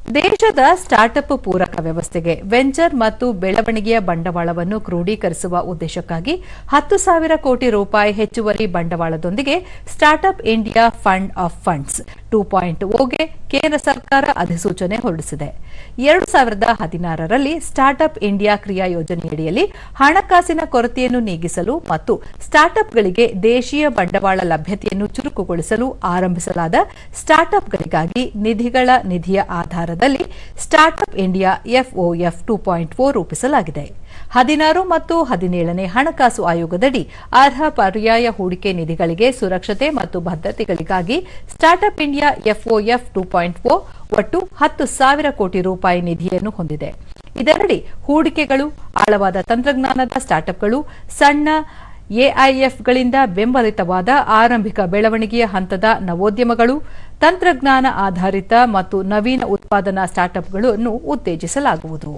ದೇಶದ ಸ್ಟಾರ್ಟ್ಅಪ್ ಪೂರಕ ವ್ಯವಸ್ಥೆಗೆ ವೆಂಚರ್ ಮತ್ತು ಬೆಳವಣಿಗೆಯ ಬಂಡವಾಳವನ್ನು ಕ್ರೋಢೀಕರಿಸುವ ಉದ್ದೇಶಕ್ಕಾಗಿ 10,000 ಕೋಟಿ ರೂಪಾಯಿ ಹೆಚ್ಚುವರಿ ಬಂಡವಾಳದೊಂದಿಗೆ startup India fund of funds 2.0ಗೆ ಕೇಂದ್ರ ಸರ್ಕಾರ ಅಧಿಸೂಚನೆ ಹೊರಡಿಸಿದೆ. 2016ರಲ್ಲಿ ಸ್ಟಾರ್ಟ್ಅಪ್ ಇಂಡಿಯಾ ಕ್ರಿಯಾ ಯೋಜನೆಯಡಿಯಲ್ಲಿ ಹಣಕಾಸಿನ ಕೊರತೆಯನ್ನು ನೀಗಿಸಲು ಮತ್ತು ಸ್ಟಾರ್ಟ್ಅಪ್ಗಳಿಗೆ ದೇಶೀಯ ಬಂಡವಾಳ ಲಭ್ಯತೆಯನ್ನು ಚುರುಕುಗೊಳಿಸಲು ಆರಂಭಿಸಲಾದ ಸ್ಟಾರ್ಟ್ಅಪ್ಗಳಿಗಾಗಿ ನಿಧಿಗಳ ನಿಧಿಯ ಆಧಾರದಲ್ಲಿ ಸ್ಟಾರ್ಟ್ಅಪ್ ಇಂಡಿಯಾ ಎಫ್ಒಎಫ್ 2.0 ರೂಪಿಸಲಾಗಿದೆ. 16 ಮತ್ತು 17ನೇ ಹಣಕಾಸು ಆಯೋಗದಡಿ ಅರ್ಹ ಪರ್ಯಾಯ ಹೂಡಿಕೆ ನಿಧಿಗಳಿಗೆ ಸುರಕ್ಷತೆ ಮತ್ತು ಬದ್ಧತೆಗಳಿಗಾಗಿ ಸ್ಟಾರ್ಟ್ಅಪ್ ಇಂಡಿಯಾ ಎಫ್ಒಎಫ್ 2.0 ಒಟ್ಟು 10,000 ಕೋಟಿ ರೂಪಾಯಿ ನಿಧಿಯನ್ನು ಹೊಂದಿದೆ. ಇದರಡಿ ಹೂಡಿಕೆಗಳು, ಆಳವಾದ ತಂತ್ರಜ್ಞಾನದ ಸ್ಟಾರ್ಟ್ಅಪ್ಗಳು, ಸಣ್ಣ ಎಐಎಫ್ಗಳಿಂದ ಬೆಂಬಲಿತವಾದ ಆರಂಭಿಕ ಬೆಳವಣಿಗೆಯ ಹಂತದ ನವೋದ್ಯಮಗಳು, ತಂತ್ರಜ್ಞಾನ ಆಧಾರಿತ ಮತ್ತು ನವೀನ ಉತ್ಪಾದನಾ ಸ್ಟಾರ್ಟ್ಅಪ್ಗಳನ್ನು ಉತ್ತೇಜಿಸಲಾಗುವುದು.